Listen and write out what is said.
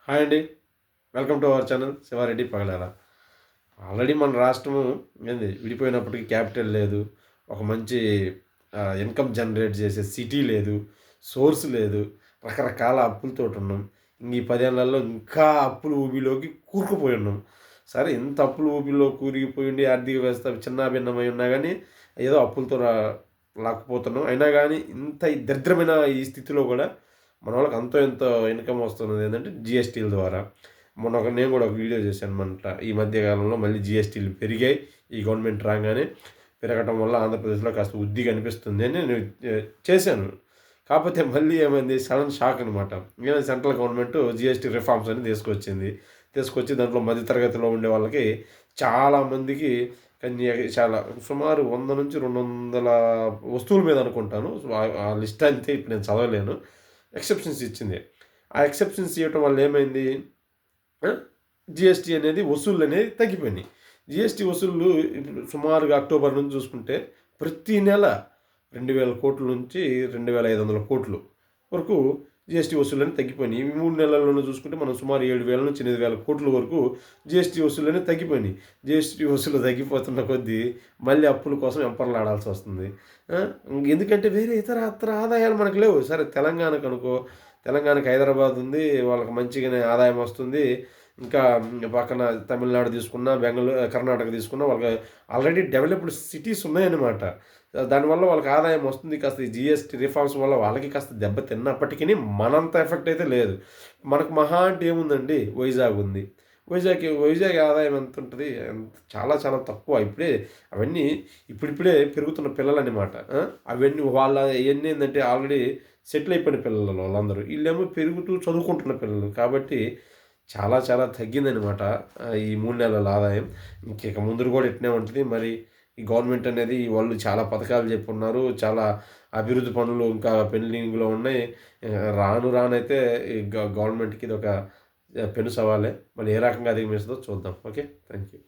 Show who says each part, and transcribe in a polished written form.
Speaker 1: Hi అండి. Welcome to our channel Shiva Reddy Pagadala. Already మన రాష్ట్రము విడిపోయినప్పటికీ క్యాపిటల్ లేదు. ఒక మంచి ఇన్కమ్ జనరేట్ చేసే సిటీ లేదు. సోర్స్ లేదు. రకరకాల అప్పులతోటి ఉన్నాం. ఈ 10 ఏళ్లలో ఇంకా అప్పుల ఊబిలోకి కూరుకుపోయి ఉన్నాం. సరే, ఇంత అప్పుల ఊబిలో కూరుకుపోయి ఉండి ఆర్థిక వ్యవస్థ చిన్నాభిన్నమై ఉన్నా కానీ ఏదో అప్పులతో లాక్కుపోతున్నాం. అయినా కానీ ఇంత దరిద్రమైన ఈ స్థితిలో కూడా మన వాళ్ళకి అంతో ఎంతో ఇన్కమ్ వస్తున్నది ఏంటంటే జిఎస్టీల ద్వారా. నేను కూడా ఒక వీడియో చేశాను అనమాట. ఈ మధ్య కాలంలో మళ్ళీ జిఎస్టీలు పెరిగాయి. ఈ గవర్నమెంట్ రాగానే పెరగటం వల్ల ఆంధ్రప్రదేశ్లో కాస్త వృద్ధి కనిపిస్తుంది అని నేను చేశాను. కాకపోతే మళ్ళీ ఏమైంది, సడన్ షాక్ అనమాట. ఏమైంది, సెంట్రల్ గవర్నమెంట్ జిఎస్టీ రిఫార్మ్స్ అని తీసుకొచ్చి దాంట్లో మధ్యతరగతిలో ఉండే వాళ్ళకి చాలామందికి చాలా సుమారు 100 నుంచి 200 వస్తువుల మీద అనుకుంటాను. ఆ లిస్ట్ అంతే ఇప్పుడు నేను చదవలేను. ఎక్సెప్షన్స్ ఇచ్చింది. ఆ ఎక్సెప్షన్స్ ఇవ్వటం వల్ల ఏమైంది, జిఎస్టీ అనేది వసూళ్ళు అనేది తగ్గిపోయినాయి. జిఎస్టీ వసూళ్ళు ఇప్పుడు సుమారుగా అక్టోబర్ నుంచి చూసుకుంటే ప్రతి నెల 2,000 కోట్ల నుంచి 2,500 కోట్లు వరకు జిఎస్టీ వసూళ్ళని తగ్గిపోయినాయి. ఈ 3 నెలల్లోనూ చూసుకుంటే మనం సుమారు 7,000 నుంచి 8,000 కోట్ల వరకు జిఎస్టీ వసూళ్ళని తగ్గిపోయినాయి. జిఎస్టీ వసూలు తగ్గిపోతున్న కొద్దీ మళ్ళీ అప్పుల కోసం వెంపర్లాడాల్సి వస్తుంది. ఎందుకంటే వేరే ఇతర ఆదాయాలు మనకు లేవు. సరే, తెలంగాణకు హైదరాబాద్ ఉంది, వాళ్ళకి మంచిగానే ఆదాయం వస్తుంది. ఇంకా పక్కన తమిళనాడు తీసుకున్నా, కర్ణాటక తీసుకున్నా వాళ్ళకి ఆల్రెడీ డెవలప్డ్ సిటీస్ ఉన్నాయన్నమాట. దానివల్ల వాళ్ళకి ఆదాయం వస్తుంది. కాస్త ఈ జిఎస్టీ రిఫార్మ్స్ వల్ల వాళ్ళకి కాస్త దెబ్బ తిన్నప్పటికీ మనంత ఎఫెక్ట్ అయితే లేదు. మనకు మహా అంటే ఏముందండి, వైజాగ్ ఉంది. వైజాగ్ ఆదాయం ఎంత ఉంటుంది, చాలా చాలా తక్కువ. అవన్నీ ఇప్పుడిప్పుడే పెరుగుతున్న పిల్లలన్నమాట. అవన్నీ ఏంటంటే ఆల్రెడీ సెటిల్ అయిపోయిన పిల్లలు వాళ్ళందరూ. వీళ్ళేమో పెరుగుతూ చదువుకుంటున్న పిల్లలు. కాబట్టి చాలా చాలా తగ్గిందనమాట ఈ 3 నెలల ఆదాయం. ఇంక ముందు కూడా ఇట్నే ఉంటుంది. మరి ఈ గవర్నమెంట్ అనేది వాళ్ళు చాలా పథకాలు చెప్పున్నారు. చాలా అభివృద్ధి పనులు ఇంకా పెండింగ్లో ఉన్నాయి. రానైతే ఈ గవర్నమెంట్కి ఇది ఒక పెను సవాలే. మరి ఏ రకంగా అధిగమిస్తుందో చూద్దాం. Okay, thank you.